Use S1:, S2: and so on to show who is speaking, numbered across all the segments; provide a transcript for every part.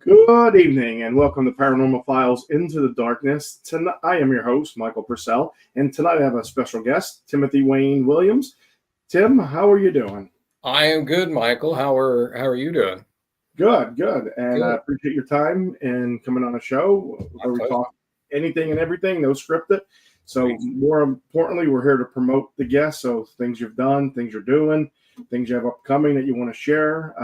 S1: Good evening and welcome to Paranormal Files Into the Darkness. Tonight, I am your host, Michael Purcell, and tonight I have a special guest, Timothy Wayne Williams. Tim, how are you doing?
S2: I am good, Michael. How are you doing?
S1: Good. And I appreciate your time and coming on a show where we talk anything and everything, no scripted. So more importantly, we're here to promote the guests. So things you've done, things you're doing, things you have upcoming that you want to share.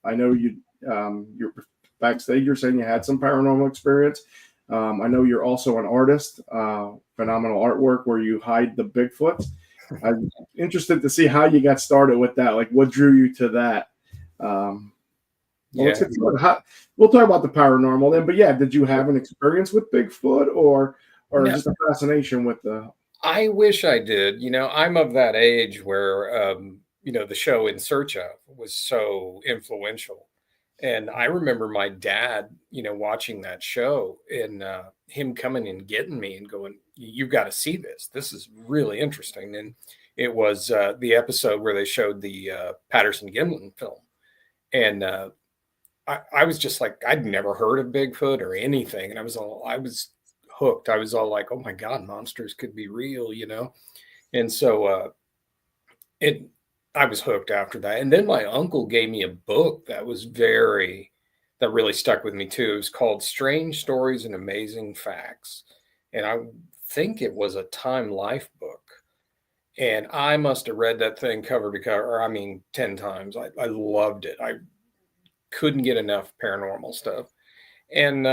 S1: I know you're backstage, you're saying you had some paranormal experience. I know you're also an artist, phenomenal artwork where you hide the Bigfoot. I'm interested to see how you got started with that. Like, what drew you to that? We'll talk about the paranormal then. But yeah, did you have an experience with Bigfoot or no, just a fascination with the?
S2: I wish I did. I'm of that age where the show In Search Of was so influential. And I remember my dad, watching that show and him coming and getting me and going, "You've got to see this. This is really interesting." And it was the episode where they showed the Patterson-Gimlin film. And I was just like, I'd never heard of Bigfoot or anything. And I was hooked. I was all like, oh my God, monsters could be real, And so I was hooked after that. And then my uncle gave me a book that really stuck with me too. It was called Strange Stories and Amazing Facts. And I think it was a Time Life book. And I must have read that thing cover to cover, 10 times. I loved it. I couldn't get enough paranormal stuff. And,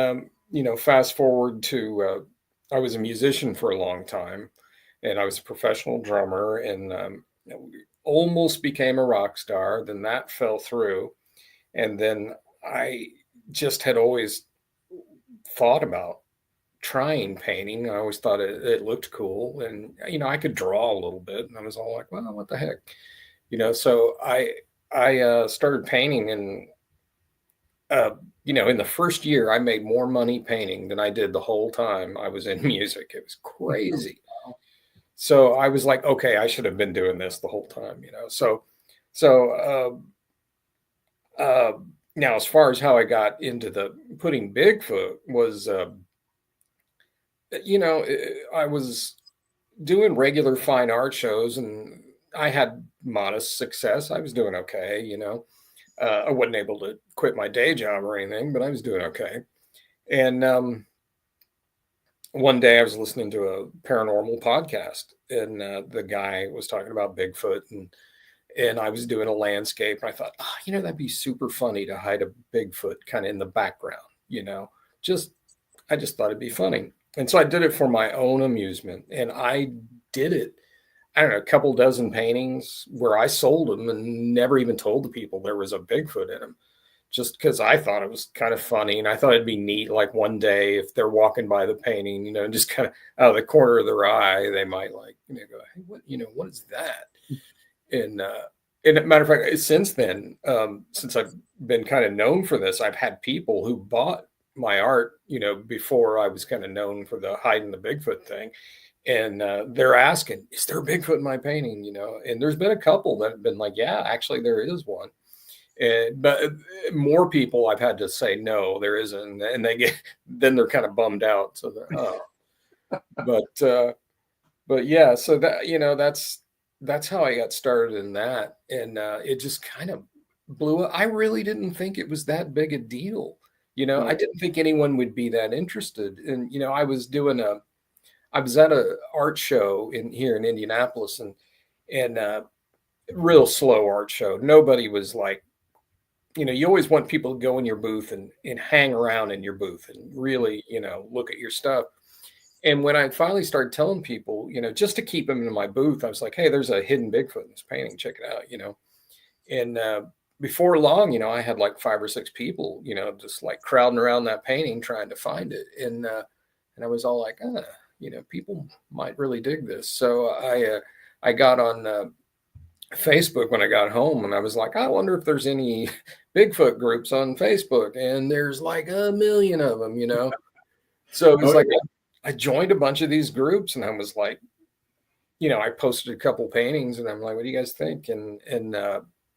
S2: fast forward to, I was a musician for a long time and I was a professional drummer and, almost became a rock star. Then that fell through. And then I just had always thought about trying painting. I always thought it looked cool. And, I could draw a little bit. And I was all like, well, what the heck? So I started painting and, in the first year, I made more money painting than I did the whole time I was in music. It was crazy. So I was like, okay, I should have been doing this the whole time, So now as far as how I got into the putting Bigfoot was, I was doing regular fine art shows and I had modest success. I was doing okay, I wasn't able to quit my day job or anything, but I was doing okay. And one day I was listening to a paranormal podcast and the guy was talking about Bigfoot and I was doing a landscape and I thought, that'd be super funny to hide a Bigfoot kind of in the background, I just thought it'd be funny. And so I did it for my own amusement and I did it. I don't know, a couple dozen paintings where I sold them and never even told the people there was a Bigfoot in them. Just because I thought it was kind of funny and I thought it'd be neat. Like one day if they're walking by the painting, and just kind of out of the corner of their eye, they might go, hey, what is that? And as a matter of fact, since then, since I've been kind of known for this, I've had people who bought my art, before I was kind of known for the hiding the Bigfoot thing. And they're asking, is there a Bigfoot in my painting? And there's been a couple that have been like, yeah, actually there is one. But more people I've had to say, no, there isn't. And then they're kind of bummed out. So but yeah, so that, that's how I got started in that. And it just kind of blew up. I really didn't think it was that big a deal. I didn't think anyone would be that interested. And, I was at a art show here in Indianapolis and real slow art show. Nobody was like, you always want people to go in your booth and hang around in your booth and really, look at your stuff. And when I finally started telling people, just to keep them in my booth, I was like, "Hey, there's a hidden Bigfoot in this painting. Check it out." And before long, I had like 5 or 6 people, just like crowding around that painting trying to find it. And I was all like, people might really dig this. So I got on Facebook when I got home, and I was like, I wonder if there's any Bigfoot groups on Facebook, and there's like a million of them. So it was
S1: Oh,
S2: like
S1: yeah.
S2: I joined a bunch of these groups, and I was like, I posted a couple paintings, and I'm like, what do you guys think? And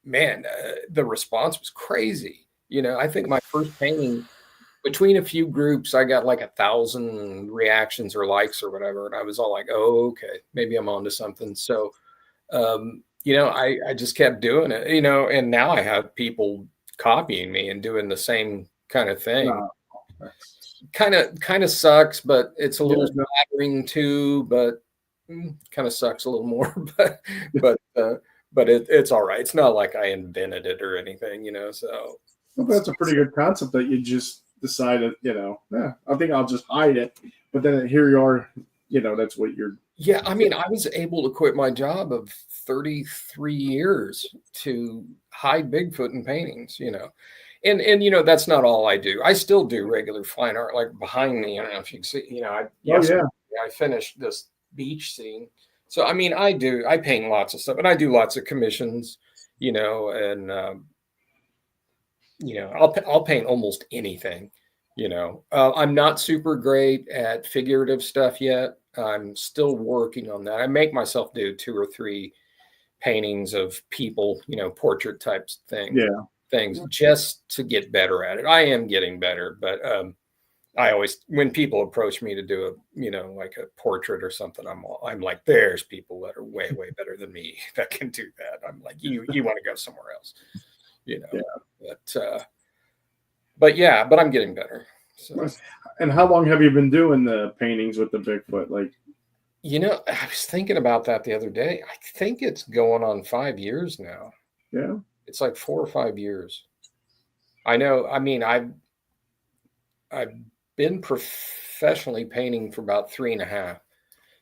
S2: man, the response was crazy. I think my first painting, between a few groups, I got like 1,000 reactions or likes or whatever, and I was all like, oh, okay, maybe I'm onto something. So I just kept doing it, and now I have people copying me and doing the same kind of thing.
S1: No, that's,
S2: Kind of sucks, but it's a
S1: yeah,
S2: little
S1: no,
S2: flattering too, but kind of sucks a little more, but it's all right. It's not like I invented it or anything. So
S1: well, that's a pretty good concept that you just decided, yeah, I think I'll just hide it. But then here you are, that's what you're.
S2: yeah, I mean, I was able to quit my job of 33 years to hide Bigfoot in paintings. And that's not all I do. I still do regular fine art, like behind me. I don't know if you can see,
S1: Oh,
S2: yesterday
S1: yeah.
S2: I finished this beach scene. So I mean, I paint lots of stuff, and I do lots of commissions, and I'll paint almost anything. I'm not super great at figurative stuff yet. I'm still working on that. I make myself do 2 or 3 paintings of people, portrait types things just to get better at it. I am getting better, but I always, when people approach me to do like a portrait or something, I'm like, there's people that are way, way better than me that can do that. I'm like, you want to go somewhere else, you know,
S1: Yeah.
S2: but yeah, but I'm getting better. So,
S1: And how long have you been doing the paintings with the Bigfoot? Like,
S2: I was thinking about that the other day. I think it's going on 5 years now.
S1: yeah.
S2: It's like 4 or 5 years. I know. I mean, I've been professionally painting for about 3.5.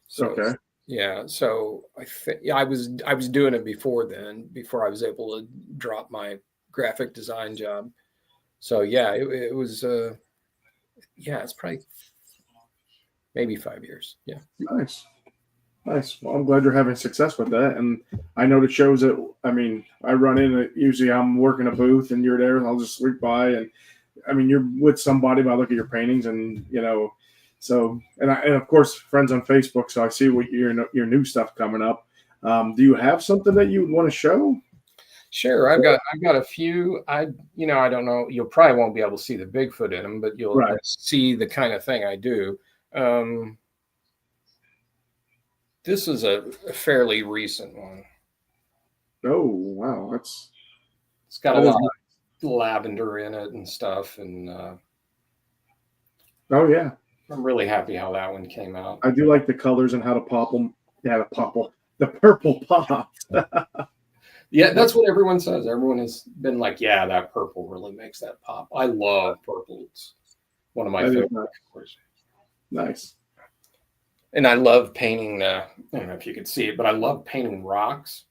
S2: So
S1: Okay.
S2: yeah. So I think I was doing it before then, before I was able to drop my graphic design job. So yeah, it was. Yeah, it's probably maybe 5 years. Yeah.
S1: Nice. Nice. Well, I'm glad you're having success with that. And I know the shows that, I mean, I run in, usually I'm working a booth and you're there and I'll just sweep by. And I mean, you're with somebody, but I look at your paintings and, so, and of course, friends on Facebook. So I see what your new stuff coming up. Do you have something that you would want to show?
S2: Sure, I've got a few. I don't know. You'll probably won't be able to see the Bigfoot in them, but you'll
S1: Right.
S2: see the kind of thing I do. Um, this is a fairly recent one.
S1: Oh, wow.
S2: It's got a
S1: That is
S2: lot
S1: nice.
S2: of lavender in it and stuff, and
S1: Oh, yeah.
S2: I'm really happy how that one came out.
S1: I do like the colors and how to pop them. Yeah, the purple pop.
S2: Yeah, that's what everyone says. Everyone has been like, "Yeah, that purple really makes that pop." I love purple. It's one of my
S1: That is
S2: favorite
S1: nice.
S2: colors.
S1: Nice.
S2: And I love painting. I don't know if you could see it, but I love painting rocks.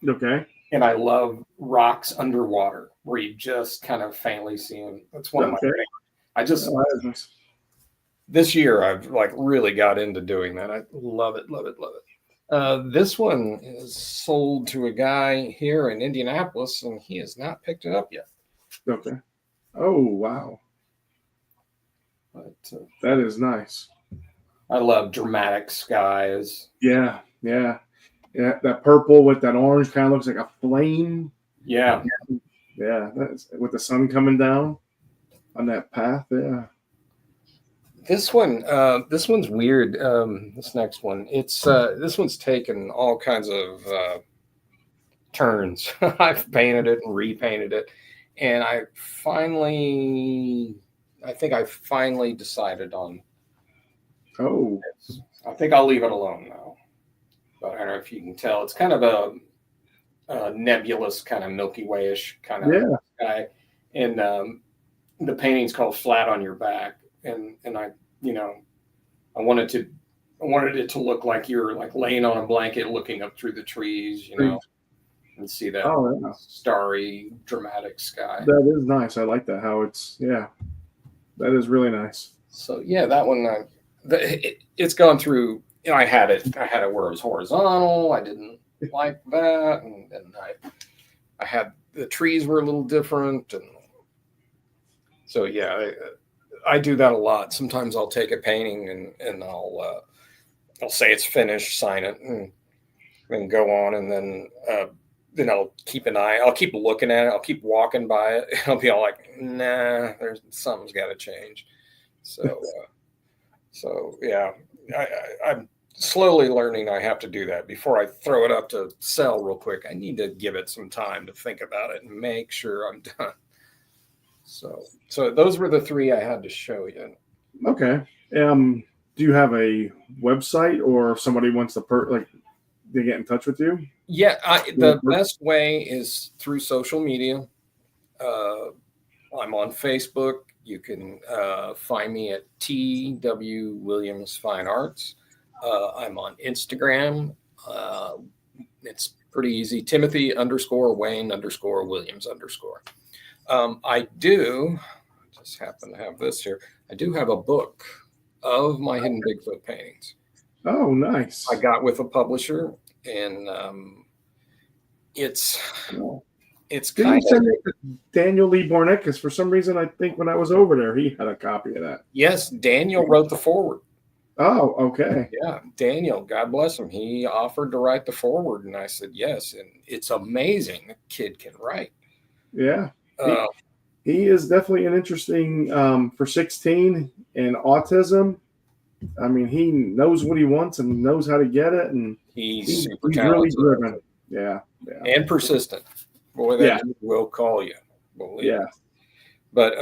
S1: Okay.
S2: And I love rocks underwater where you just kind of faintly see them. That's one of my
S1: Okay.
S2: favorite. I just
S1: Oh, that is nice.
S2: This year I've like really got into doing that. I love it, love it, love it. This one is sold to a guy here in Indianapolis, and he has not picked it up yet.
S1: Okay. Oh, wow.
S2: But
S1: That is nice.
S2: I love dramatic skies.
S1: Yeah. Yeah. Yeah. That purple with that orange kind of looks like a flame.
S2: Yeah.
S1: Yeah. That's with the sun coming down on that path. Yeah.
S2: This one's weird. This next one, this one's taken all kinds of turns. I've painted it and repainted it, and I think I finally decided on
S1: Oh.
S2: this. I think I'll leave it alone now. But I don't know if you can tell. It's kind of a nebulous, kind of Milky Way-ish kind of
S1: Yeah.
S2: sky, and the painting's called "Flat on Your Back," and I wanted to I wanted it to look like you're like laying on a blanket looking up through the trees, you know, and see that starry, dramatic sky.
S1: That is nice. I like that. How it's, yeah, that is really nice.
S2: So yeah, that one, it's gone through. You know, I had it where it was horizontal. I didn't like that, and I had the trees were a little different, and so yeah, I do that a lot. Sometimes I'll take a painting and I'll say it's finished, sign it, and go on, and then I'll keep an eye. I'll keep looking at it. I'll keep walking by it. I'll be all like, nah, there's something's got to change. So yeah, I'm slowly learning I have to do that before I throw it up to sell real quick. I need to give it some time to think about it and make sure I'm done. So those were the three I had to show you.
S1: Okay. Do you have a website, or if somebody wants to they get in touch with you?
S2: Yeah, the best way is through social media. I'm on Facebook. You can find me at T.W. Williams Fine Arts. I'm on Instagram. It's pretty easy. Timothy_Wayne_Williams_. I just happen to have this here. I do have a book of my hidden Bigfoot paintings.
S1: Oh, nice.
S2: I got with a publisher, and it's kind of
S1: Daniel Lee Barnett, because for some reason I think when I was over there he had a copy of that.
S2: Yes, Daniel wrote the foreword.
S1: Oh, okay.
S2: Yeah, Daniel, God bless him. He offered to write the foreword, and I said yes. And it's amazing the kid can write.
S1: Yeah, he is definitely an interesting for 16 and autism. I mean, he knows what he wants and knows how to get it, and
S2: he's super talented.
S1: Really driven. Yeah,
S2: and persistent. Boy, that will call you.
S1: Yeah,
S2: but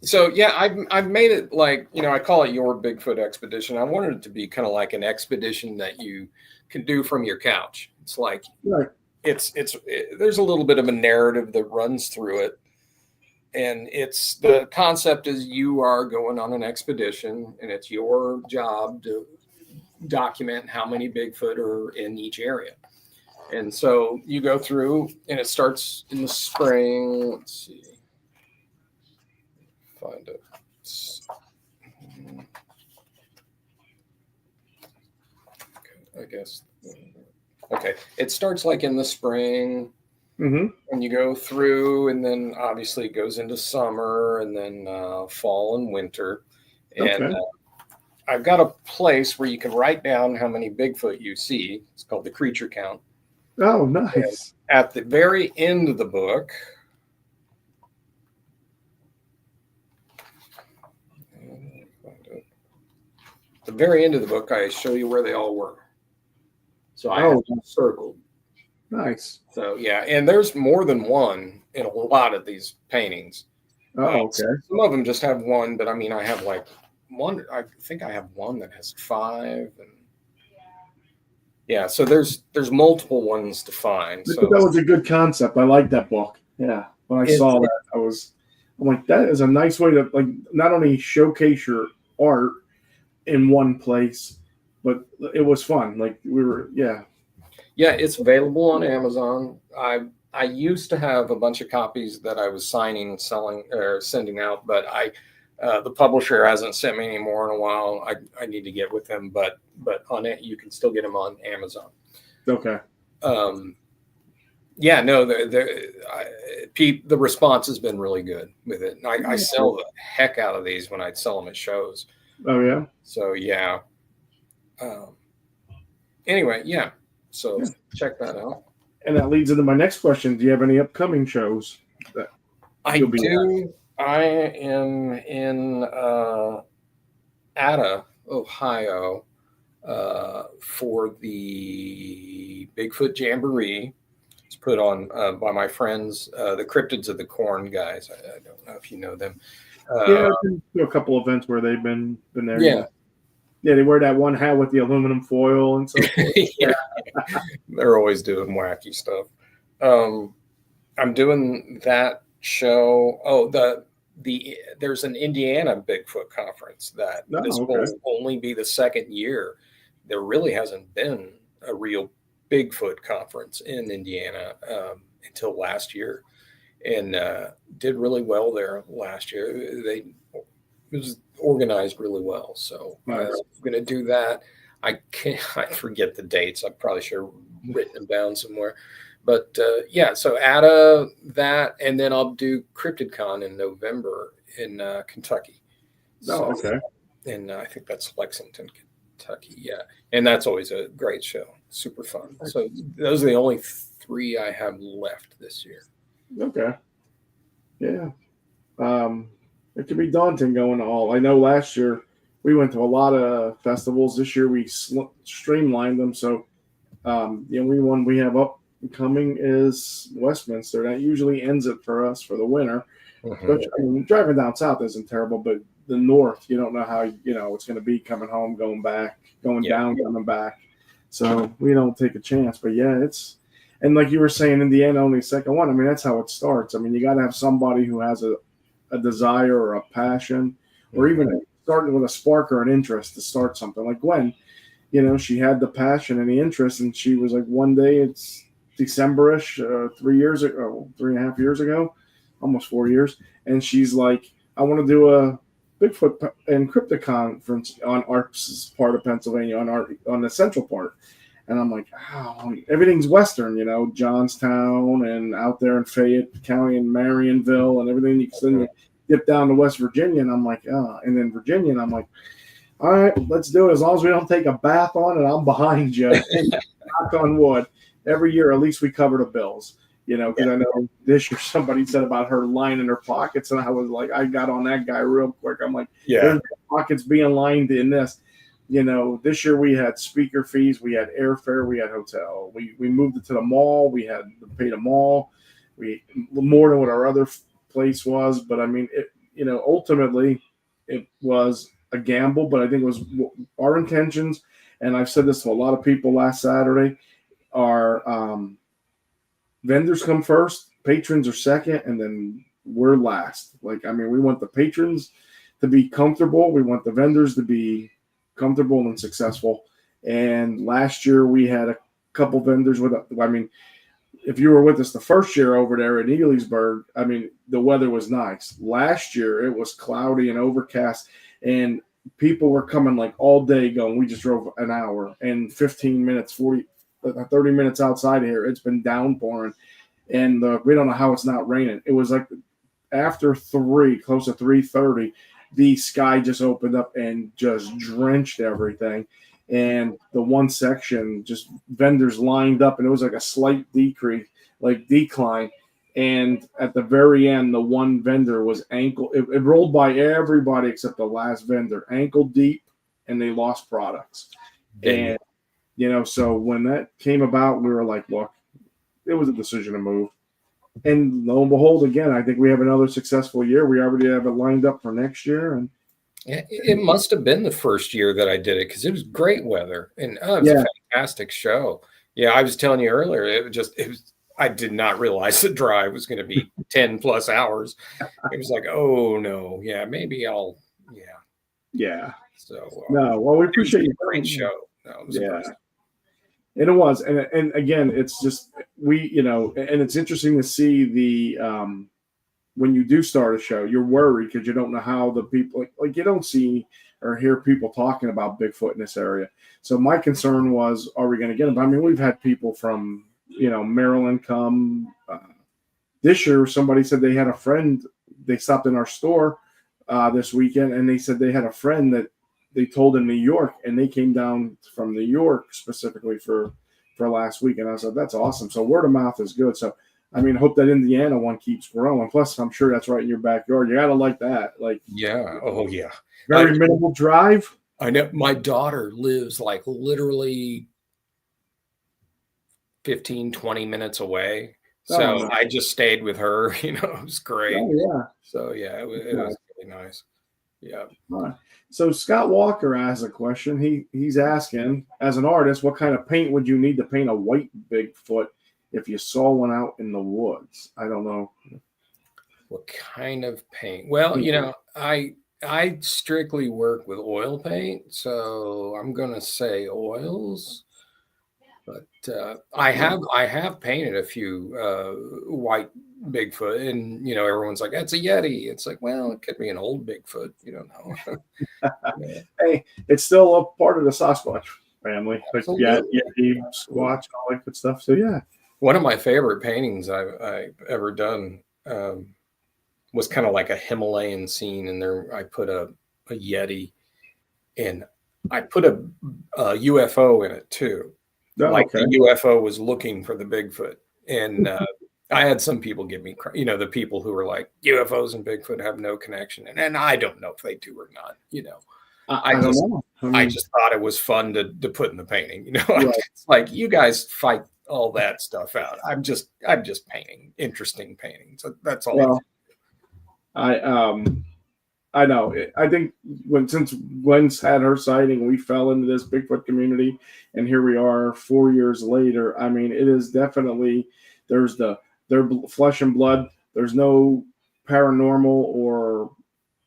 S2: so yeah, I've made it like, you know, I call it your Bigfoot expedition. I wanted it to be kind of like an expedition that you can do from your couch. It's like there's a little bit of a narrative that runs through it, and the concept is you are going on an expedition, and it's your job to document how many Bigfoot are in each area. And so you go through, and it starts in the spring. Let's see. Find it. Okay, I guess. Okay. It starts like in the spring, and you go through, and then obviously it goes into summer, and then fall and winter. And I've got a place where you can write down how many Bigfoot you see. It's called the creature count.
S1: Oh, nice.
S2: And at the very end of the book, I show you where they all were. So I have them circled.
S1: Nice.
S2: So yeah, and there's more than one in a lot of these paintings.
S1: Oh, okay.
S2: Some of them just have one, but I mean, I have like one. I think I have one that has 5, and yeah. So there's multiple ones to find. So
S1: that was a good concept. I like that book. Yeah. When I saw that, I'm like, that is a nice way to like not only showcase your art in one place, but it was fun. Like
S2: Yeah, it's available on Amazon. I used to have a bunch of copies that I was signing, selling, or sending out, but the publisher hasn't sent me any more in a while. I need to get with them, but on it you can still get them on Amazon.
S1: Okay.
S2: Yeah, no, the response has been really good with it. And I sell the heck out of these when I sell them at shows.
S1: Oh yeah.
S2: So yeah. Anyway, yeah. So check that out.
S1: And that leads into my next question. Do you have any upcoming shows that
S2: I do? I am in Ada, Ohio, for the Bigfoot Jamboree. It's put on by my friends, the Cryptids of the Corn guys. I don't know if you know them.
S1: Yeah, I've been to a couple events where they've been there.
S2: Yeah.
S1: Yeah, they wear that one hat with the aluminum foil and so forth.
S2: Yeah. They're always doing wacky stuff. I'm doing that show. Oh, there's an Indiana Bigfoot conference that this
S1: okay.
S2: will only be the second year. There really hasn't been a real Bigfoot conference in Indiana until last year, and did really well there last year. It was organized really well, so
S1: Nice.
S2: I'm going to do that. I forget the dates. I probably should have written them down somewhere. But yeah, so ATA, that, and then I'll do CryptidCon in November in Kentucky. So,
S1: okay.
S2: And I think that's Lexington, Kentucky. Yeah. And that's always a great show. Super fun. So those are the only 3 I have left this year.
S1: Okay. Yeah. It can be daunting going to all. I know last year we went to a lot of festivals. This year we streamlined them. So the only one we have upcoming is Westminster. That usually ends it for us for the winter. But I mean, driving down south isn't terrible, but the north, you don't know how it's going to be coming home, going back, going down, coming back. So we don't take a chance. But yeah, and like you were saying, Indiana only second one. I mean, that's how it starts. I mean, you got to have somebody who has a desire or a passion, or even starting with a spark or an interest to start something. Like Gwen, she had the passion and the interest, and she was like, one day it's December-ish, 3 years ago, 3.5 years ago, almost 4 years, and she's like, I want to do a Bigfoot and Cryptid conference on our part of Pennsylvania, on the central part. And I'm like, oh, everything's Western, Johnstown and out there in Fayette County and Marionville and everything. You can dip down to West Virginia. And I'm like, and then Virginia. And I'm like, all right, let's do it. As long as we don't take a bath on it, I'm behind you. Knock on wood. Every year, at least we cover the bills, because I know this year somebody said about her lining her pockets. And I was like, I got on that guy real quick. I'm like, there's pockets being lined in this. This year we had speaker fees, we had airfare, we had hotel. We moved it to the mall. We had to pay the mall. We more than what our other place was, but I mean, ultimately it was a gamble. But I think it was our intentions, and I've said this to a lot of people last Saturday. Our vendors come first, patrons are second, and then we're last. Like, I mean, we want the patrons to be comfortable. We want the vendors to be comfortable and successful. And last year we had a couple vendors if you were with us the first year over there in Elysburg, I mean, the weather was nice. Last year it was cloudy and overcast, and people were coming like all day going, we just drove an hour and 15 minutes, 30 minutes outside of here. It's been downpouring, and we don't know how it's not raining. It was like after 3, close to 3:30, the sky just opened up and just drenched everything. And the one section, just vendors lined up, and it was like a slight decline. And at the very end, the one vendor was it rolled by everybody except the last vendor, ankle deep, and they lost products. And, so when that came about, we were like, look, it was a decision to move. And lo and behold, again, I think we have another successful year. We already have it lined up for next year. And
S2: it must have been the first year that I did it, because it was great weather, and it was a fantastic show. Yeah, I was telling you earlier, I did not realize the drive was going to be 10 plus hours. It was like, oh no, maybe I'll,
S1: yeah.
S2: So
S1: no, well, we appreciate you.
S2: Great show. No, it was impressive.
S1: And it was, and again, it's just and it's interesting to see the when you do start a show, you're worried because you don't know how the people like you don't see or hear people talking about Bigfoot in this area. So my concern was, are we going to get them? I mean, we've had people from Maryland come. This year, somebody said they had a friend. They stopped in our store this weekend, and they said they had a friend that they told in New York, and they came down from New York specifically for last week. And I said, that's awesome. So word of mouth is good. So, I mean, hope that Indiana one keeps growing. Plus, I'm sure that's right in your backyard. You got to like that. Like,
S2: yeah. Oh, yeah.
S1: Very minimal drive.
S2: I know my daughter lives like literally 15, 20 minutes away. So I just stayed with her. It was great.
S1: Oh, yeah.
S2: So, yeah, it was really nice. Yeah.
S1: All right. So Scott Walker has a question. He's asking, as an artist, what kind of paint would you need to paint a white Bigfoot if you saw one out in the woods? I don't know.
S2: What kind of paint? Well, I strictly work with oil paint, so I'm gonna say oils. But I have painted a few white Bigfoot, and everyone's like, "That's a Yeti." It's like, well, it could be an old Bigfoot. You don't know. Yeah,
S1: Hey, it's still a part of the Sasquatch family. Like, yeah,
S2: absolutely.
S1: Squatch, all that good stuff. So yeah.
S2: One of my favorite paintings I've ever done was kind of like a Himalayan scene, and there I put a Yeti, and I put a UFO in it too.
S1: Oh,
S2: Like
S1: okay.
S2: the UFO was looking for the Bigfoot, and I had some people give me, the people who were like UFOs and Bigfoot have no connection, and I don't know if they do or not.
S1: I
S2: I
S1: don't
S2: just
S1: know.
S2: I just thought it was fun to put in the painting.
S1: Right.
S2: It's like you guys fight all that stuff out. I'm just painting interesting paintings. That's all.
S1: Well, I know. I think since Gwen's had her sighting, we fell into this Bigfoot community, and here we are 4 years later. I mean, it is definitely their flesh and blood. There's no paranormal or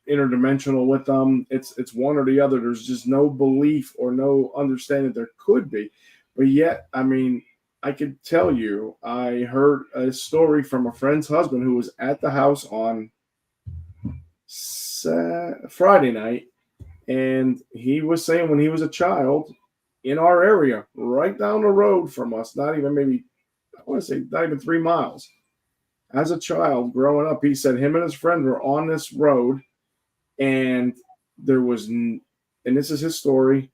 S1: interdimensional with them. It's one or the other. There's just no belief or no understanding there could be. But yet, I mean, I could tell you, I heard a story from a friend's husband who was at the house on Friday night, and he was saying when he was a child in our area, right down the road from us, not even maybe, I want to say not even 3 miles. As a child growing up, he said him and his friend were on this road, and there was, and this is his story,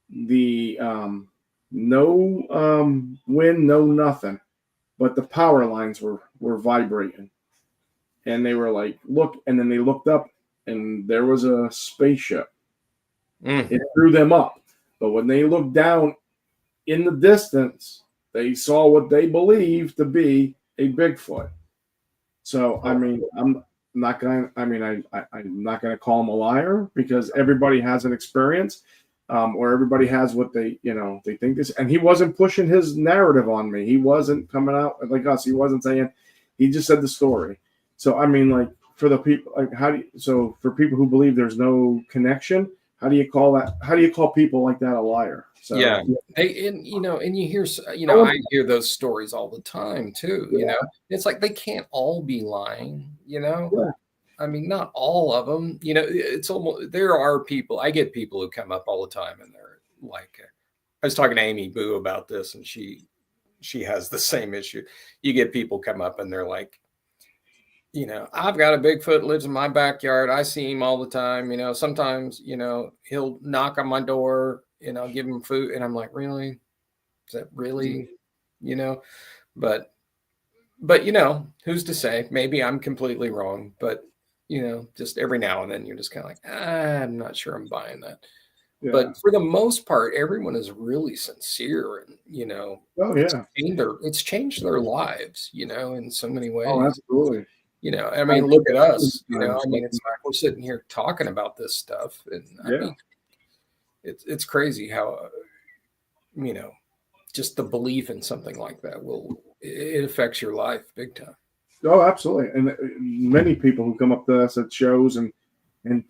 S1: the no wind, no nothing, but the power lines were vibrating, and they were like, look, and then they looked up, and there was a spaceship. It threw them up. But when they looked down in the distance, they saw what they believed to be a Bigfoot. So, I mean, I'm not going to, I mean, I'm not going to call him a liar because everybody has an experience, or everybody has what they think this. And he wasn't pushing his narrative on me. He wasn't coming out like us. He wasn't saying, he just said the story. So, I mean, like, for the people, like, so for people who believe there's no connection, how do you call people like that a liar? So
S2: Yeah, and you hear, I hear those stories all the time too. It's like they can't all be lying.
S1: yeah.
S2: I mean, not all of them. It's almost there are people. I get people who come up all the time, and they're like, I was talking to Amy Boo about this, and she has the same issue. You get people come up, and they're like, I've got a Bigfoot lives in my backyard. I see him all the time. Sometimes, he'll knock on my door and I'll give him food. And I'm like, really? Is that really, you know? But who's to say? Maybe I'm completely wrong. But, just every now and then you're just kind of like, I'm not sure I'm buying that.
S1: Yeah.
S2: But for the most part, everyone is really sincere and,
S1: Oh yeah.
S2: It's changed their lives, in so many ways.
S1: Oh, absolutely.
S2: I mean, look at us. I mean, it's like we're sitting here talking about this stuff, and I mean, it's crazy how just the belief in something like that it affects your life big time.
S1: Oh, absolutely. And many people who come up to us at shows and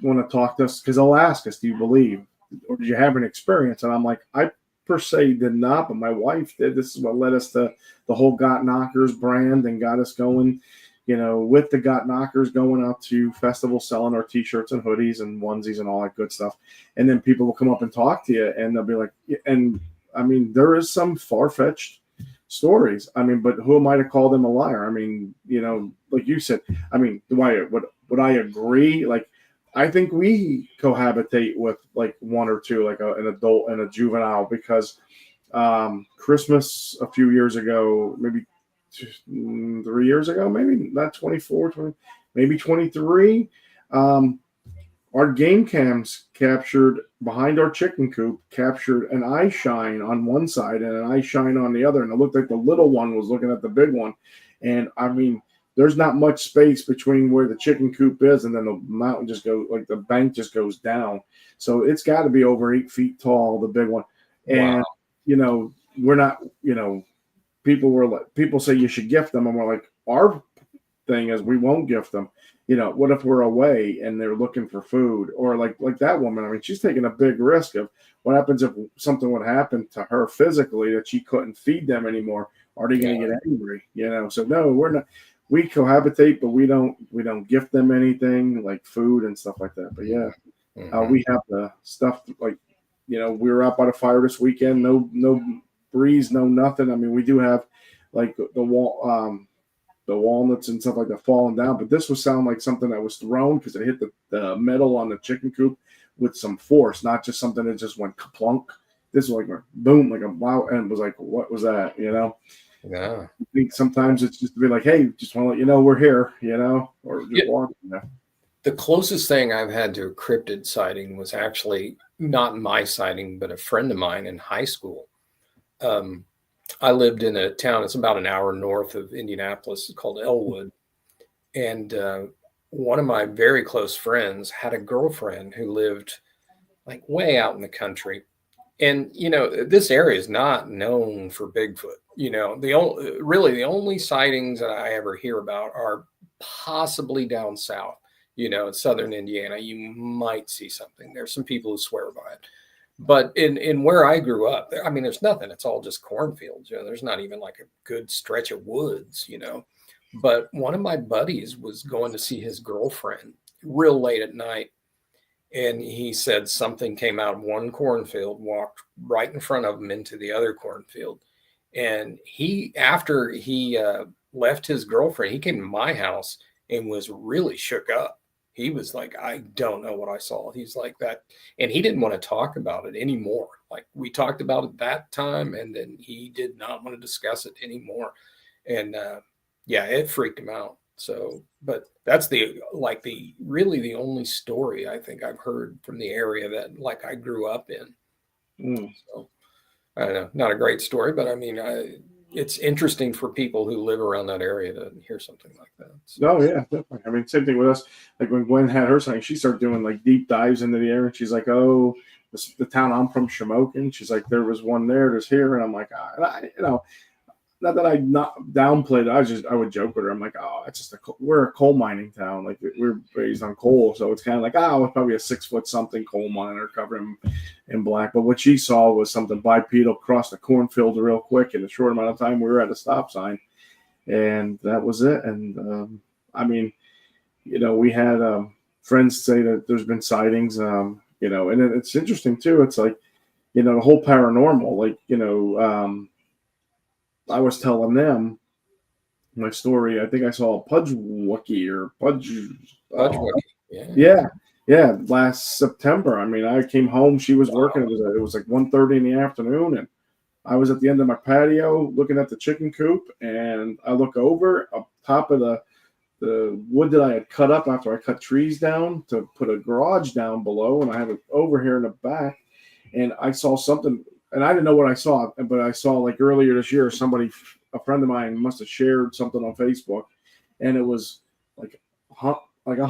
S1: want to talk to us because they'll ask us, "Do you believe, or did you have an experience?" And I'm like, I per se did not, but my wife did. This is what led us to the whole Got Knockers brand and got us going. With the Got Knockers, going out to festivals, selling our T-shirts and hoodies and onesies and all that good stuff. And then people will come up and talk to you, and they'll be like, and I mean, there is some far-fetched stories. I mean, but who am I to call them a liar? I mean, like you said, I mean, would I agree? Like, I think we cohabitate with like one or two, like an adult and a juvenile, because Christmas a few years ago, maybe 3 years ago, maybe not 24, 20, maybe 23. Our game cams captured behind our chicken coop, captured an eye shine on one side and an eye shine on the other. And it looked like the little one was looking at the big one. And I mean, there's not much space between where the chicken coop is and then the mountain just goes, like the bank just goes down. So it's got to be over 8 feet tall, the big one. And, we're not, people say you should gift them. And we're like, our thing is we won't gift them. What if we're away and they're looking for food, or like that woman? I mean, she's taking a big risk of what happens if something would happen to her physically that she couldn't feed them anymore. Are they going to get angry? So no, we're not. We cohabitate, but we don't gift them anything like food and stuff like that. But yeah, we have the stuff like we were out by the fire this weekend. No breeze, no nothing. I mean, we do have like the walnuts and stuff like that falling down, but this was sound like something that was thrown because it hit the metal on the chicken coop with some force, not just something that just went plunk. This was like a boom, like a wow, and it was like, what was that?
S2: Yeah.
S1: I think sometimes it's just to be like, hey, just want to let you know we're here, or just walk.
S2: The closest thing I've had to a cryptid sighting was actually not my sighting, but a friend of mine in high school. I lived in a town, it's about an hour north of Indianapolis, called Elwood. And one of my very close friends had a girlfriend who lived like way out in the country. And, this area is not known for Bigfoot. The only sightings that I ever hear about are possibly down south, in southern Indiana. You might see something. There's some people who swear by it. But in where I grew up, I mean, there's nothing. It's all just cornfields. There's not even like a good stretch of woods, But one of my buddies was going to see his girlfriend real late at night. And he said something came out of one cornfield, walked right in front of him into the other cornfield. And after he left his girlfriend, he came to my house and was really shook up. He was like, I don't know what I saw. He's like that. And he didn't want to talk about it anymore. Like we talked about it that time, and then he did not want to discuss it anymore. And it freaked him out. So, but that's really the only story I think I've heard from the area that like I grew up in. So I don't know, not a great story, but I mean, it's interesting for people who live around that area to hear something like that.
S1: So. Oh yeah, definitely. I mean, same thing with us. Like when Gwen had her sighting, she started doing like deep dives into the area, and she's like, "Oh, the town I'm from, Shamokin." She's like, "There was one there, there's here," and I'm like, not that I not downplayed it. I would joke with her. I'm like, oh, it's just we're a coal mining town. Like we're raised on coal, so it's kind of like, oh, it's probably a 6 foot something coal miner covered in black. But what she saw was something bipedal cross the cornfield real quick in a short amount of time. We were at a stop sign, and that was it. And I mean, we had friends say that there's been sightings. And it's interesting too. It's like, the whole paranormal, like I was telling them my story. I think I saw a Pudgewookie or
S2: Pudgewookie.
S1: Yeah. Last September. I mean, I came home. She was working. It was like 1:30 in the afternoon, and I was at the end of my patio looking at the chicken coop, and I look over up top of the wood that I had cut up after I cut trees down to put a garage down below, and I have it over here in the back, and I saw something. And I didn't know what I saw, but I saw like earlier this year, a friend of mine must have shared something on Facebook, and it was like a hump, like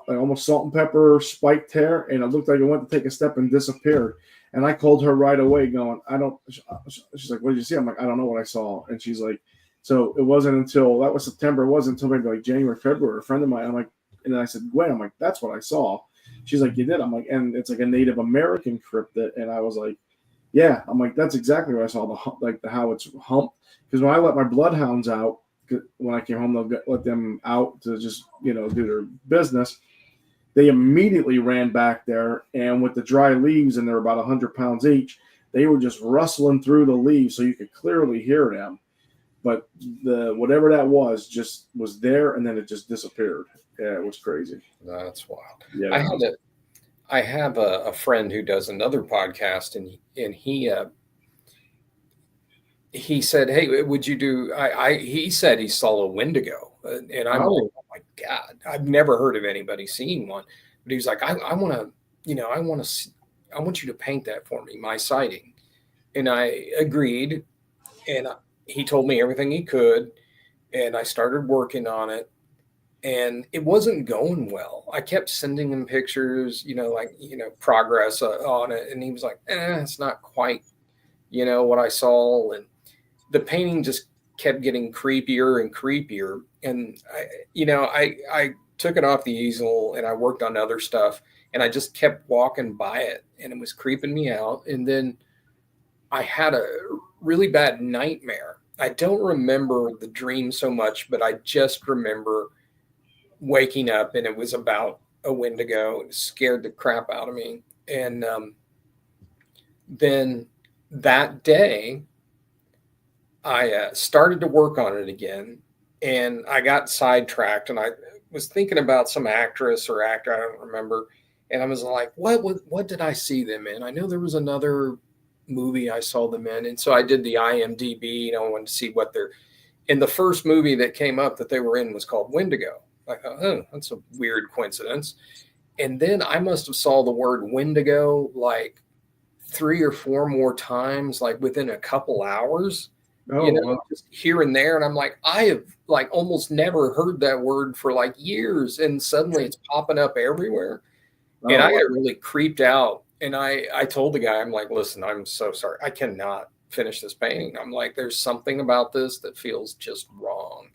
S1: almost salt and pepper spiked hair, and it looked like it went to take a step and disappeared. And I called her right away, going, She's like, "What did you see?" I'm like, "I don't know what I saw." And she's like, "So it wasn't until that was September. It wasn't until maybe like January, February." A friend of mine, I'm like, and I said, "Gwen," I'm like, "That's what I saw." She's like, "You did?" I'm like, "And it's like a Native American cryptid," and I was like. Yeah, I'm like, that's exactly what I saw, how it's humped. Because when I let my bloodhounds out, when I came home, let them out to just, do their business. They immediately ran back there, and with the dry leaves, and they're about 100 pounds each, they were just rustling through the leaves so you could clearly hear them. But whatever that was just was there, and then it just disappeared. Yeah, it was crazy.
S2: That's wild.
S1: Yeah.
S2: I have a friend who does another podcast, and he said, "Hey, would you do?" He said he saw a Wendigo, and I'm like, "Oh my God, I've never heard of anybody seeing one." But he was like, "I want to, I want you to paint that for me, my sighting." And I agreed, and he told me everything he could, and I started working on it. And it wasn't going well. I kept sending him pictures, progress on it. And he was like, it's not quite, what I saw. And the painting just kept getting creepier and creepier. And I took it off the easel and I worked on other stuff, and I just kept walking by it, and it was creeping me out. And then I had a really bad nightmare. I don't remember the dream so much, but I just remember waking up and it was about a Wendigo. It scared the crap out of me. And then that day, I started to work on it again, and I got sidetracked, and I was thinking about some actress or actor, I don't remember, and I was like, what did I see them in? I know there was another movie I saw them in, and so I did the IMDb. I wanted to see what they're in. The first movie that came up that they were in was called Wendigo. I thought, oh, that's a weird coincidence. And then I must have saw the word Wendigo like 3 or 4 more times, like within a couple hours.
S1: Wow.
S2: Just here and there. And I'm like, I have like almost never heard that word for like years. And suddenly it's popping up everywhere. And I got really creeped out. And I told the guy, I'm like, listen, I'm so sorry. I cannot finish this painting. I'm like, there's something about this that feels just wrong.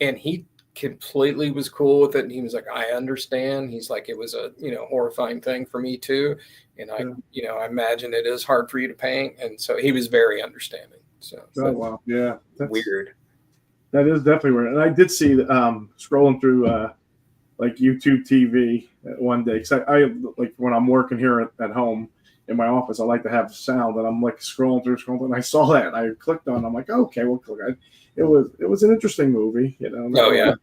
S2: And he completely was cool with it. And he was like, I understand. He's like, it was a, horrifying thing for me too. And I imagine it is hard for you to paint. And so he was very understanding. So,
S1: wow. Yeah.
S2: That's weird.
S1: That is definitely weird. And I did see, scrolling through, like YouTube TV one day. Cause I like when I'm working here at home in my office, I like to have sound, and I'm like scrolling through, and I saw that, and I clicked on it. I'm like, okay, well, click. It was an interesting movie,
S2: Oh yeah.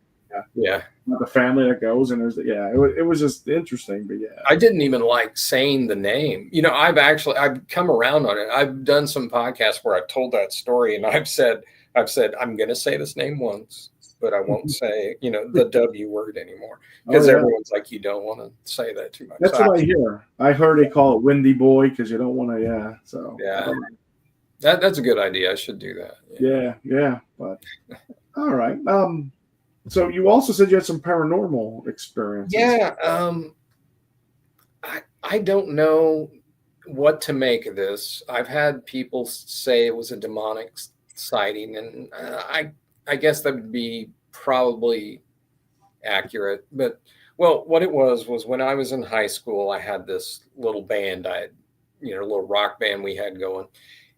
S2: Yeah.
S1: The family that goes, and it was just interesting. But yeah,
S2: I didn't even like saying the name. I've come around on it. I've done some podcasts where I've told that story, and I've said I'm going to say this name once, but I won't say the W word anymore, because everyone's like, you don't want to say that too much.
S1: That's what I hear. I heard they call it Windy Boy because you don't want to. Yeah. So
S2: yeah, that's a good idea. I should do that.
S1: Yeah. But all right. So you also said you had some paranormal experiences.
S2: Yeah. I don't know what to make of this. I've had people say it was a demonic sighting, and I guess that would be probably accurate. But what it was when I was in high school, I had this little band. I had, a little rock band we had going,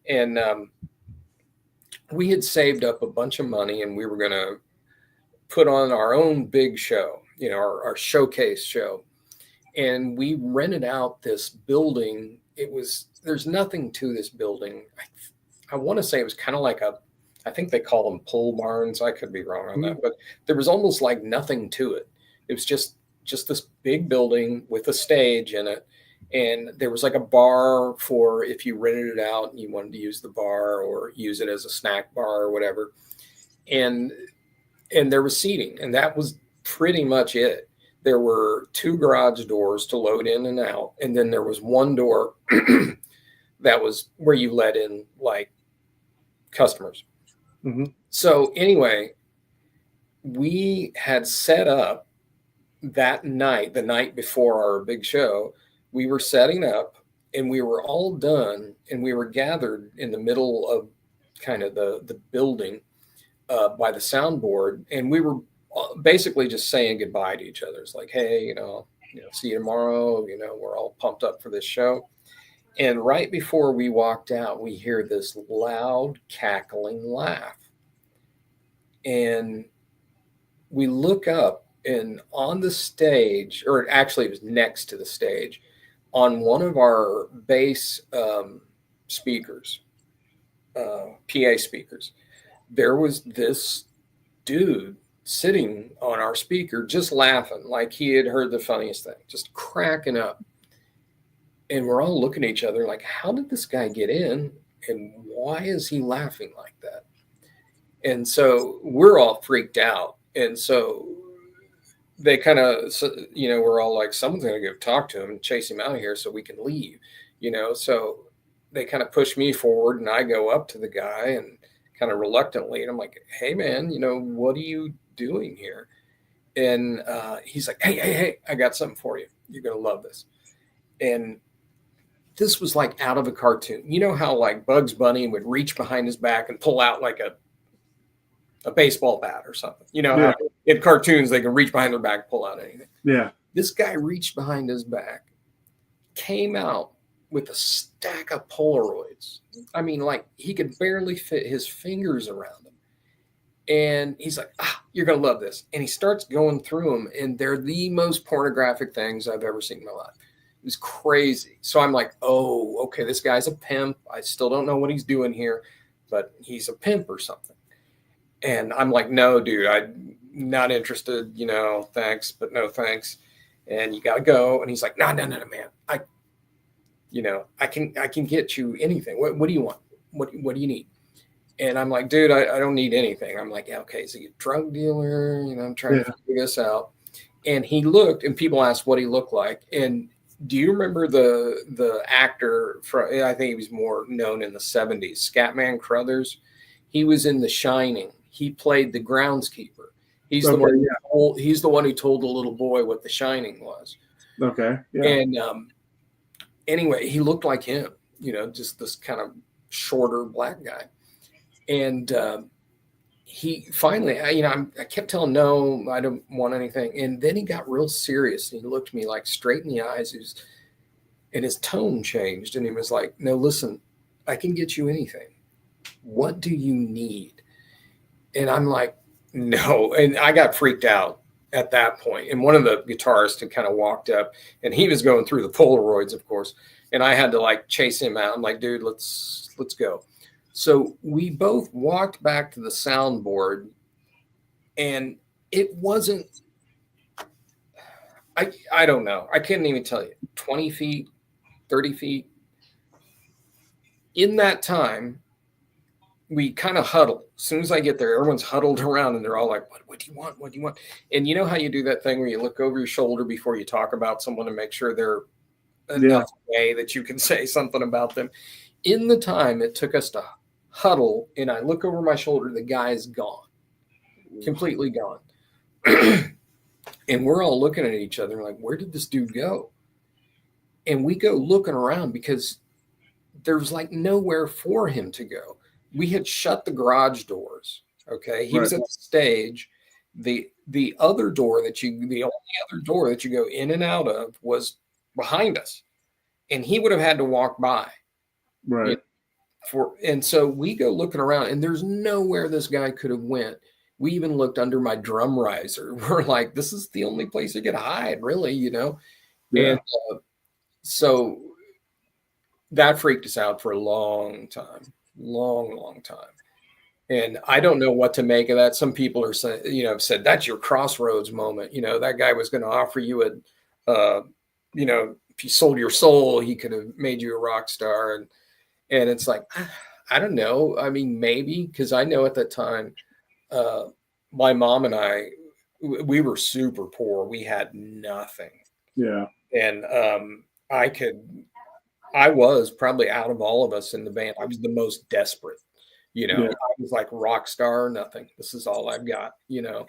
S2: and we had saved up a bunch of money, and we were going to put on our own big show, our showcase show. And we rented out this building. There's nothing to this building. I want to say it was kind of like I think they call them pole barns. I could be wrong on that, but there was almost like nothing to it. It was just this big building with a stage in it. And there was like a bar for if you rented it out and you wanted to use the bar or use it as a snack bar or whatever. And there was seating, and that was pretty much it. There were 2 garage doors to load in and out. And then there was one door that was where you let in like customers.
S1: Mm-hmm.
S2: So anyway, we had set up that night, the night before our big show, we were setting up, and we were all done, and we were gathered in the middle of kind of the building by the soundboard, and we were basically just saying goodbye to each other. It's like, hey, see you tomorrow. We're all pumped up for this show. And right before we walked out, we hear this loud cackling laugh. And we look up, and on the stage, or actually it was next to the stage, on one of our bass speakers, PA speakers, there was this dude sitting on our speaker just laughing like he had heard the funniest thing, just cracking up. And we're all looking at each other like, how did this guy get in, and why is he laughing like that? And so we're all freaked out. And so they kind of, we're all like, someone's going to go talk to him and chase him out of here so we can leave, so they kind of push me forward, and I go up to the guy and kind of reluctantly, and I'm like, hey man, what are you doing here? And he's like, hey, I got something for you. You're going to love this. And this was like out of a cartoon. You know how like Bugs Bunny would reach behind his back and pull out like a a baseball bat or something. You know,
S1: Yeah.
S2: how in cartoons they can reach behind their back, pull out anything.
S1: Yeah.
S2: This guy reached behind his back, came out with a stack of Polaroids. I mean, like he could barely fit his fingers around them. And he's like, you're going to love this. And he starts going through them, and they're the most pornographic things I've ever seen in my life. It was crazy. So I'm like, oh, okay, this guy's a pimp. I still don't know what he's doing here, but he's a pimp or something. And I'm like, no, dude, I'm not interested, you know, thanks, but no thanks. And you got to go. And he's like, no, man. I can get you anything. What do you want? What do you need? And I'm like, dude, I don't need anything. I'm like, yeah, okay, is he a drug dealer? You know, I'm trying to figure this out. And he looked, and people asked what he looked like. And do you remember the actor from, I think he was more known in the 70s, Scatman Crothers? He was in The Shining. He played the groundskeeper. He's the one who told the little boy what The Shining was.
S1: Okay. Yeah.
S2: And anyway, he looked like him, you know, just this kind of shorter black guy. And he finally, I kept telling him, no, I don't want anything. And then he got real serious, and he looked at me like straight in the eyes. And his tone changed, and he was like, no, listen, I can get you anything. What do you need? And I'm like, no. And I got freaked out at that point. And one of the guitarists had kind of walked up, and he was going through the Polaroids, of course. And I had to like chase him out. I'm like, dude, let's go. So we both walked back to the soundboard, and it wasn't, I don't know. I couldn't even tell you, 20 feet, 30 feet. In that time, we kind of huddled. As soon as I get there, everyone's huddled around, and they're all like, what do you want? What do you want? And you know how you do that thing where you look over your shoulder before you talk about someone to make sure they're enough way that you can say something about them. In the time it took us to huddle, and I look over my shoulder, the guy's gone, completely gone. And we're all looking at each other like, where did this dude go? And we go looking around because there's like nowhere for him to go. We had shut the garage doors. Okay. He was at the stage. The other door the only other door that you go in and out of was behind us. And he would have had to walk by.
S1: Right.
S2: You know, and so we go looking around, and there's nowhere this guy could have went. We even looked under my drum riser. We're like, this is the only place you could hide, really, you know? Yeah. And so that freaked us out for a long time, long time. And I don't know what to make of that. Some people are saying, you know, said that's your crossroads moment. You know, that guy was going to offer you you know, if you sold your soul, he could have made you a rock star. And it's like, I don't know. I mean, maybe, because I know at that time, my mom and I, we were super poor. We had nothing.
S1: Yeah.
S2: And I was probably, out of all of us in the band, I was the most desperate. You know, I was like rock star, nothing. This is all I've got, you know.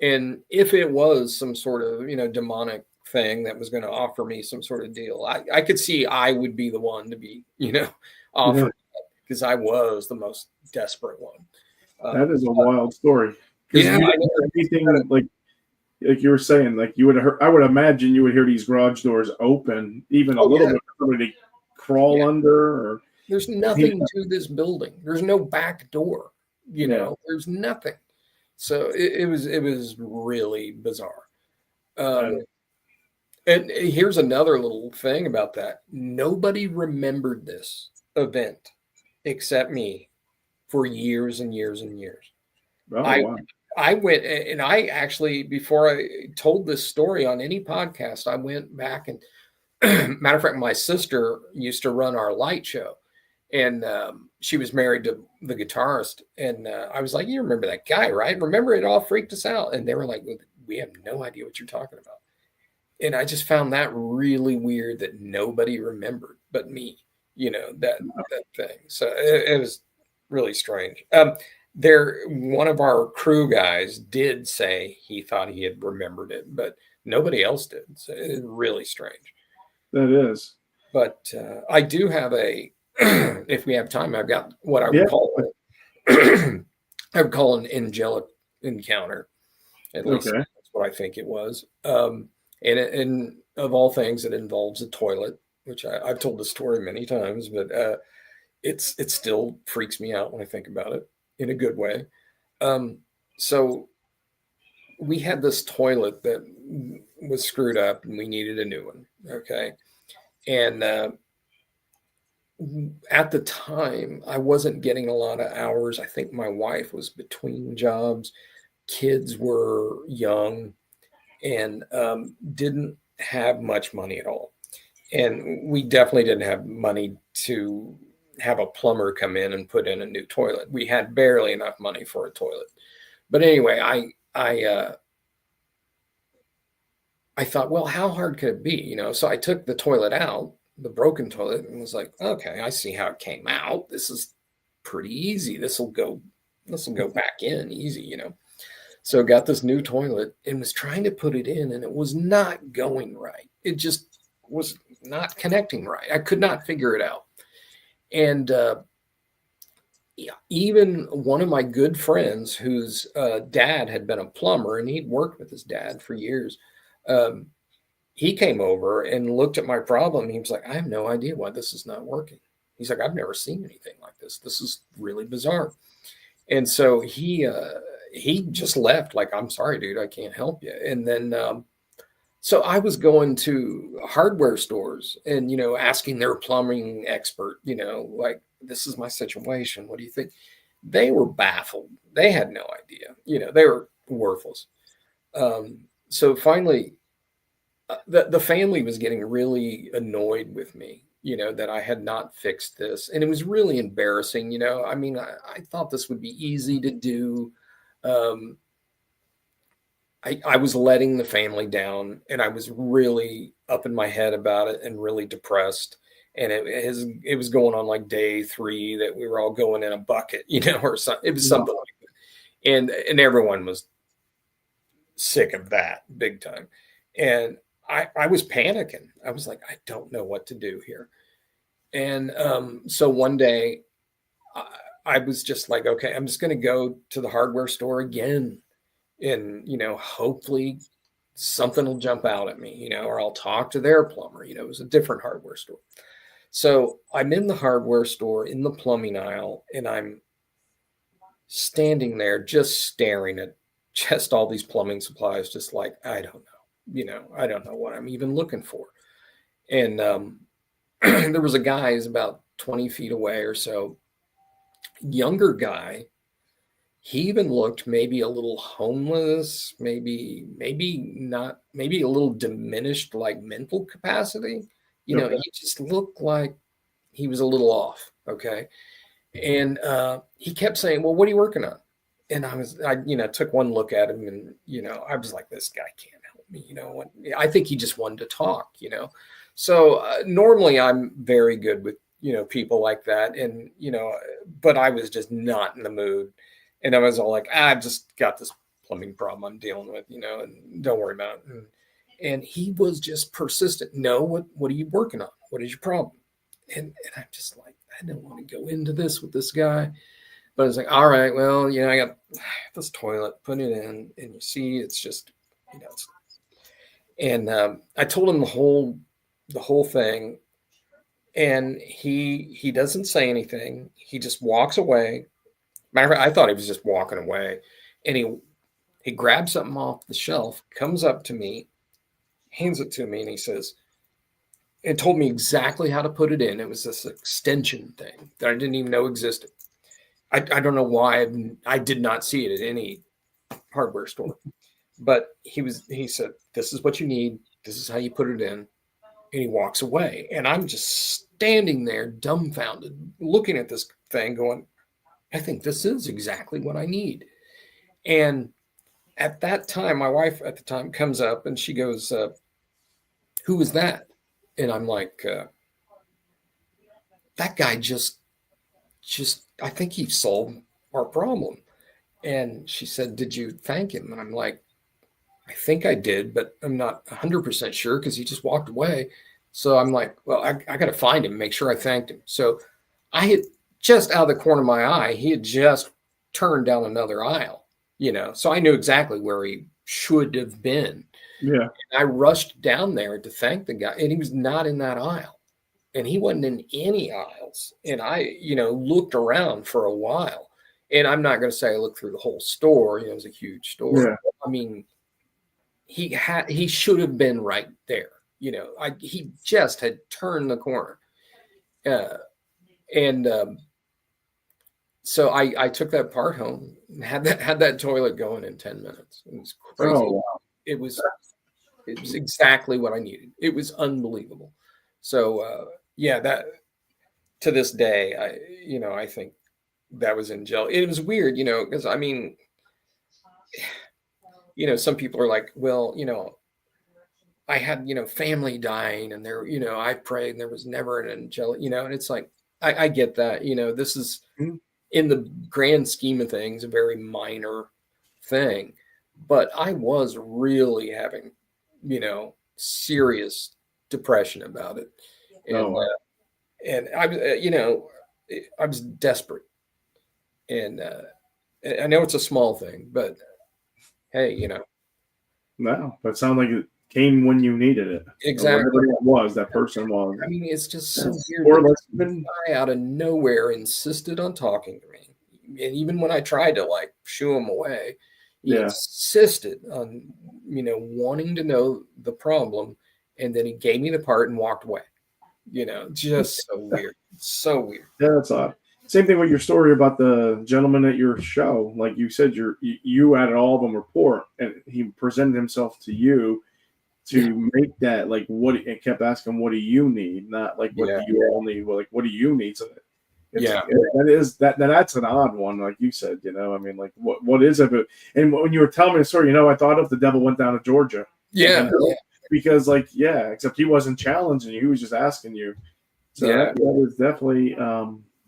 S2: And if it was some sort of, you know, demonic thing that was going to offer me some sort of deal, I could see I would be the one to be, you know, offered, because I was the most desperate one.
S1: That is a wild story. Yeah, anything like you were saying, like you would have heard, I would imagine you would hear these garage doors open, even a little bit, somebody crawl under. Or
S2: there's nothing to this building. There's no back door. You know, there's nothing. So it was really bizarre. And here's another little thing about that. Nobody remembered this event except me for years and years and years.
S1: Oh, wow.
S2: I went, and I actually, before I told this story on any podcast, I went back and, matter of fact, my sister used to run our light show, and she was married to the guitarist. And I was like, you remember that guy, right? Remember, it all freaked us out. And they were like, we have no idea what you're talking about. And I just found that really weird that nobody remembered but me, you know, that thing. So it was really strange. One of our crew guys did say he thought he had remembered it, but nobody else did. So it's really strange.
S1: That is.
S2: But I do have if we have time, I've got what I would call I would call an angelic encounter. At least
S1: Okay.
S2: that's what I think it was. And of all things, it involves a toilet, which I've told the story many times, but it still freaks me out when I think about it in a good way. Um, so we had this toilet that was screwed up, and we needed a new one. Okay, and at the time, I wasn't getting a lot of hours. I think my wife was between jobs. Kids were young and didn't have much money at all. And we definitely didn't have money to have a plumber come in and put in a new toilet. We had barely enough money for a toilet. But anyway, I thought, well, how hard could it be? So I took the toilet out, the broken toilet, and was like, okay, I see how it came out. This is pretty easy. This will go back in easy. So got this new toilet and was trying to put it in, and it was not going right. It just was not connecting right. I could not figure it out. And yeah, even one of my good friends, whose dad had been a plumber, and he'd worked with his dad for years, um, he came over and looked at my problem. And he was like, I have no idea why this is not working. He's like, I've never seen anything like this. This is really bizarre. And so he just left, like, I'm sorry, dude, I can't help you. And then so I was going to hardware stores and asking their plumbing expert, like, this is my situation. What do you think? They were baffled. They had no idea. They were worthless. So finally, the family was getting really annoyed with me, that I had not fixed this. And it was really embarrassing. I mean, I thought this would be easy to do. Um, I was letting the family down, and I was really up in my head about it and really depressed. And it was going on like day 3 that we were all going in a bucket, or something. It was something like that. And everyone was sick of that big time. And I was panicking. I was like, I don't know what to do here. And so one day I, I was just like, okay, I'm just going to go to the hardware store again, and hopefully something will jump out at me, or I'll talk to their plumber. It was a different hardware store. So I'm in the hardware store in the plumbing aisle, and I'm standing there just staring at just all these plumbing supplies, just like, I don't know, I don't know what I'm even looking for. And there was a guy who's about 20 feet away or so, younger guy. He even looked maybe a little homeless, maybe not, maybe a little diminished, like, mental capacity.
S1: Okay.
S2: He just looked like he was a little off. Okay. And he kept saying, well, what are you working on? And I took one look at him, and I was like, this guy can't help me. I think he just wanted to talk. So normally I'm very good with people like that, and but I was just not in the mood. And I was all like, I've just got this plumbing problem I'm dealing with, and don't worry about it. And he was just persistent. No, what are you working on? What is your problem? And I'm just like, I don't want to go into this with this guy. But it's like, all right, well, I got this toilet, put it in, and you see, it's just, and I told him the whole thing, and he doesn't say anything. He just walks away. Matter of fact, I thought he was just walking away, and he grabs something off the shelf, comes up to me, hands it to me, and he says, and told me exactly how to put it in. It was this extension thing that I didn't even know existed. I don't know why I did not see it at any hardware store, but he said, this is what you need. This is how you put it in. And he walks away. And I'm just standing there dumbfounded, looking at this thing going, I think this is exactly what I need. And at that time, my wife at the time comes up and she goes, who was that? And I'm like, that guy just, I think he solved our problem. And she said, did you thank him? And I'm like, I think I did, but I'm not 100% sure because he just walked away. So I'm like, well, I got to find him, make sure I thanked him. So I had just out of the corner of my eye, he had just turn down another aisle, so I knew exactly where he should have been.
S1: Yeah.
S2: And I rushed down there to thank the guy, and he was not in that aisle, and he wasn't in any aisles. And I, looked around for a while, and I'm not going to say I looked through the whole store. It was a huge store.
S1: Yeah.
S2: I mean, he should have been right there. He just had turned the corner. And so I took that part home and had that toilet going in 10 minutes. It was crazy.
S1: Oh, wow.
S2: It was exactly what I needed. It was unbelievable. So that to this day, I think that was angelic. It was weird, because I mean, some people are like, well, I had, family dying, and there, I prayed and there was never an angelic, and it's like, I get that, this is in the grand scheme of things, a very minor thing, but I was really having, serious depression about it. And I was, I was desperate, and I know it's a small thing, but hey,
S1: No, that sounds like it came when you needed it.
S2: exactly.
S1: Or whatever it was, that person was.
S2: I mean, it's just so weird.
S1: Or
S2: The guy out of nowhere insisted on talking to me, and even when I tried to like shoo him away, he insisted on wanting to know the problem, and then he gave me the part and walked away. Just so weird. So weird.
S1: Yeah, that's odd. Same thing with your story about the gentleman at your show. Like you said, you added all of them were poor, and he presented himself to you to make that like it kept asking, what do you need? Not like what do you all need? Well, like what do you need? So that's an odd one, like you said. I mean, like what is it? And when you were telling me the story, I thought of the devil went down to Georgia. Because except he wasn't challenging you; he was just asking you. So that was definitely.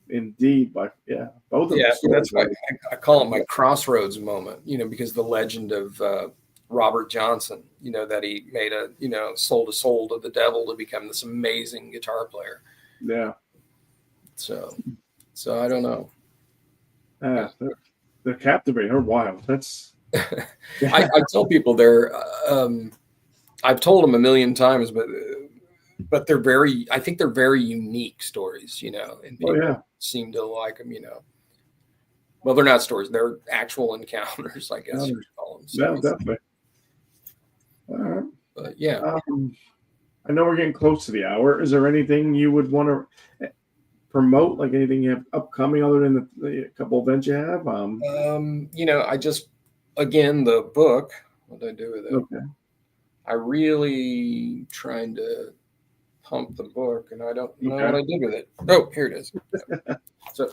S1: Indeed, both of them.
S2: Yeah, that's why I call it my crossroads moment, because the legend of Robert Johnson, that he made sold a soul to the devil to become this amazing guitar player.
S1: Yeah.
S2: So I don't know.
S1: They're captivating. They're wild. That's.
S2: I tell people I've told them a million times, but I think they're very unique stories, and people seem to like them, Well, they're not stories; they're actual encounters, I guess you could call them.
S1: So, definitely. All right.
S2: But yeah,
S1: I know we're getting close to the hour. Is there anything you would want to promote, like anything you have upcoming other than the couple events you have?
S2: I just again the book. What did I do with it?
S1: Okay.
S2: I really trying to pump the book, and I don't know what I did with it. Oh, here it is. So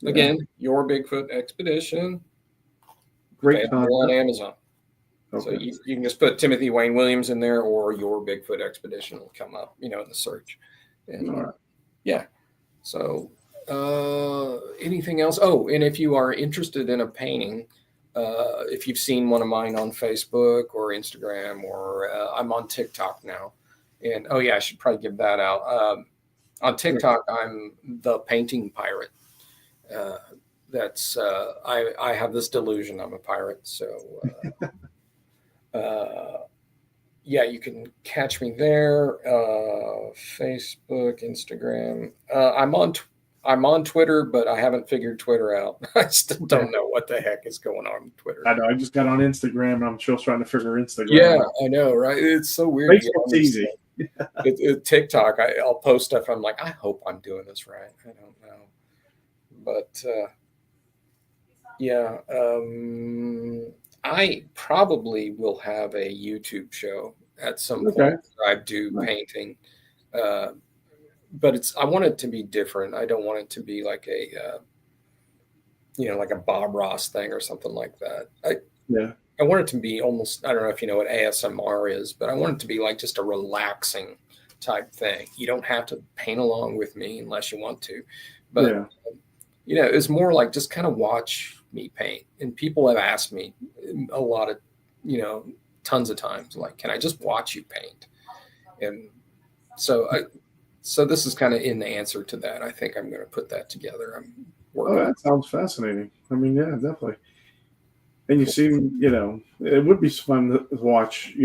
S2: again, Your Bigfoot Expedition.
S1: Great
S2: on Amazon.
S1: Okay.
S2: So you can just put Timothy Wayne Williams in there, or Your Bigfoot Expedition will come up, in the search. And
S1: all right.
S2: Yeah. So anything else? Oh, and if you are interested in a painting, if you've seen one of mine on Facebook or Instagram, or I'm on TikTok now. And I should probably give that out. On TikTok, I'm the painting pirate. That's I have this delusion I'm a pirate. So you can catch me there. Facebook, Instagram. I'm on Twitter, but I haven't figured Twitter out. I still don't know what the heck is going on with Twitter.
S1: I know. I just got on Instagram, and I'm still trying to figure Instagram.
S2: Yeah, I know, right? It's so weird.
S1: Facebook's easy.
S2: TikTok, I'll post stuff. I'm like, I hope I'm doing this right. I don't know, but I probably will have a YouTube show at some point where I do painting, but I want it to be different. I don't want it to be like a like a Bob Ross thing or something like that. I want it to be almost, I don't know if you know what ASMR is, but I want it to be like just a relaxing type thing. You don't have to paint along with me unless you want to. But, it's more like just kind of watch me paint. And people have asked me a lot of, tons of times, like, can I just watch you paint? And so So this is kind of in the answer to that. I think I'm going to put that together. I'm working.
S1: Oh, that sounds fascinating. I mean, yeah, definitely. And you seem, it would be fun to watch,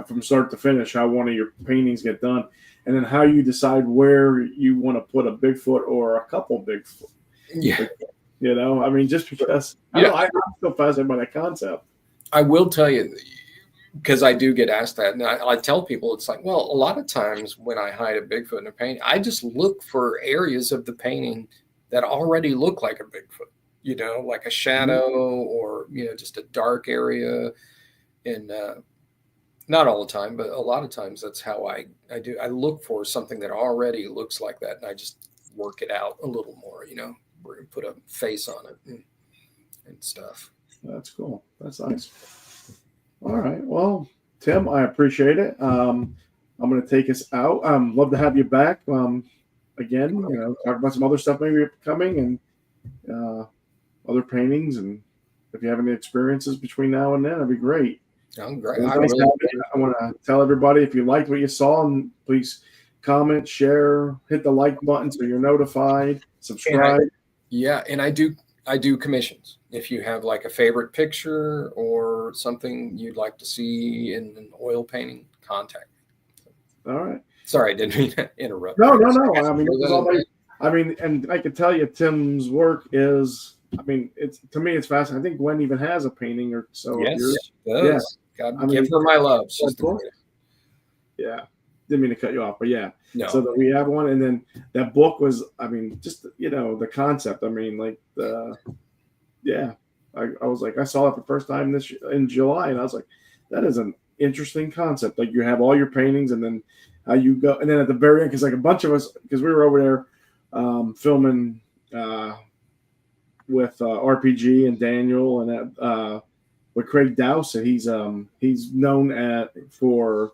S1: from start to finish, how one of your paintings get done, and then how you decide where you want to put a Bigfoot or a couple Bigfoot.
S2: Yeah.
S1: I mean, just because I'm still fascinated by that concept.
S2: I will tell you, because I do get asked that, and I tell people, it's like, well, a lot of times when I hide a Bigfoot in a painting, I just look for areas of the painting that already look like a Bigfoot, like a shadow or, just a dark area. And not all the time, but a lot of times that's how I do. I look for something that already looks like that, and I just work it out a little more, we're going to put a face on it and stuff.
S1: That's cool. That's nice. All right. Well, Tim, I appreciate it. I'm going to take us out. Love to have you back. Again, talk about some other stuff maybe coming and other paintings. And if you have any experiences between now and then, that'd be great.
S2: I'm great.
S1: I want to tell everybody, if you liked what you saw, and please comment, share, hit the like button so you're notified, subscribe.
S2: And I do commissions. If you have like a favorite picture or something you'd like to see in an oil painting, contact me.
S1: All right.
S2: Sorry, I didn't mean to interrupt.
S1: No. I mean, and I can tell you, Tim's work is. I mean, to me, it's fascinating. I think Gwen even has a painting or so.
S2: Yes, she does. Yeah. God, give her my love. She's the greatest.
S1: Yeah. Didn't mean to cut you off, but yeah.
S2: No.
S1: So that we have one, and then that book was, I mean, just the concept. I mean, like I was like, I saw it the first time in July, and I was like, that is an interesting concept. Like, you have all your paintings, and then how you go, and then at the very end, because like a bunch of us, because we were over there filming with RPG and Daniel and with Craig Dowsett. He's known for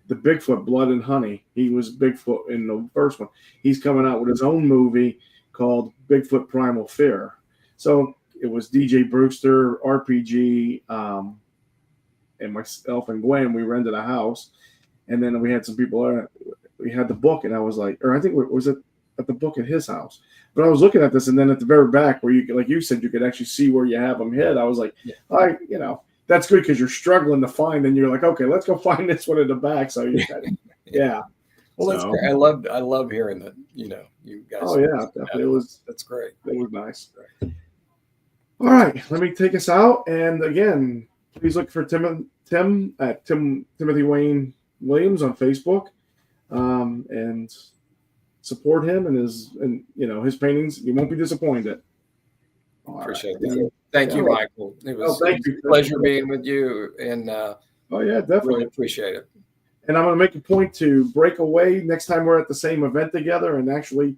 S1: the Bigfoot Blood and Honey. He was Bigfoot in the first one. He's coming out with his own movie called Bigfoot Primal Fear. So it was DJ Brewster, RPG, and myself and Gwen. We rented a house, and then we had some people. We had the book, and I was like, or I think was it at the book at his house. But I was looking at this, and then at the very back, where you, like you said, you could actually see where you have them hid. I was like, that's good because you're struggling to find, and you're like, okay, let's go find this one in the back. So yeah.
S2: Well, that's great. I love hearing that. You guys.
S1: Oh yeah, definitely.
S2: That's great.
S1: It was nice. All right, let me take us out, and again, please look for Tim at Timothy Wayne Williams on Facebook, and support him and his paintings. You won't be disappointed.
S2: Appreciate that. Thank you, Michael. It was a pleasure being with you. And
S1: definitely
S2: really appreciate it.
S1: And I'm going to make a point to break away next time we're at the same event together and actually,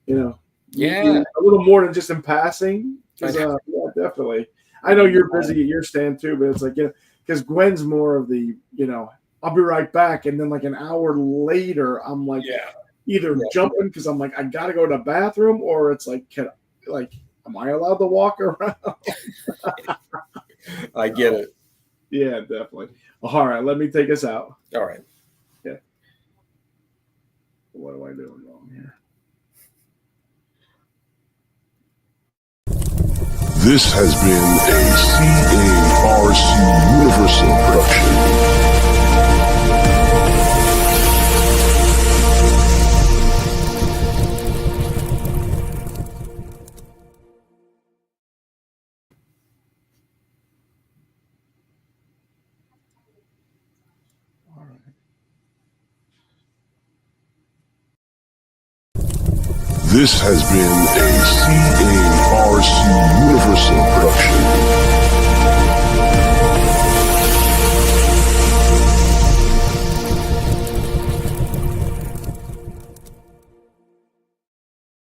S1: a little more than just in passing. Yeah, definitely. I know you're busy at your stand too, but it's like, because Gwen's more of the, I'll be right back. And then like an hour later, I'm like, either jumping because I'm like, I got to go to the bathroom, or it's like, am I allowed to walk around?
S2: I get it.
S1: Yeah, definitely. All right, let me take us out.
S2: All right.
S1: Yeah. What am I doing wrong here?
S3: This has been a CARC Universal production. This has been a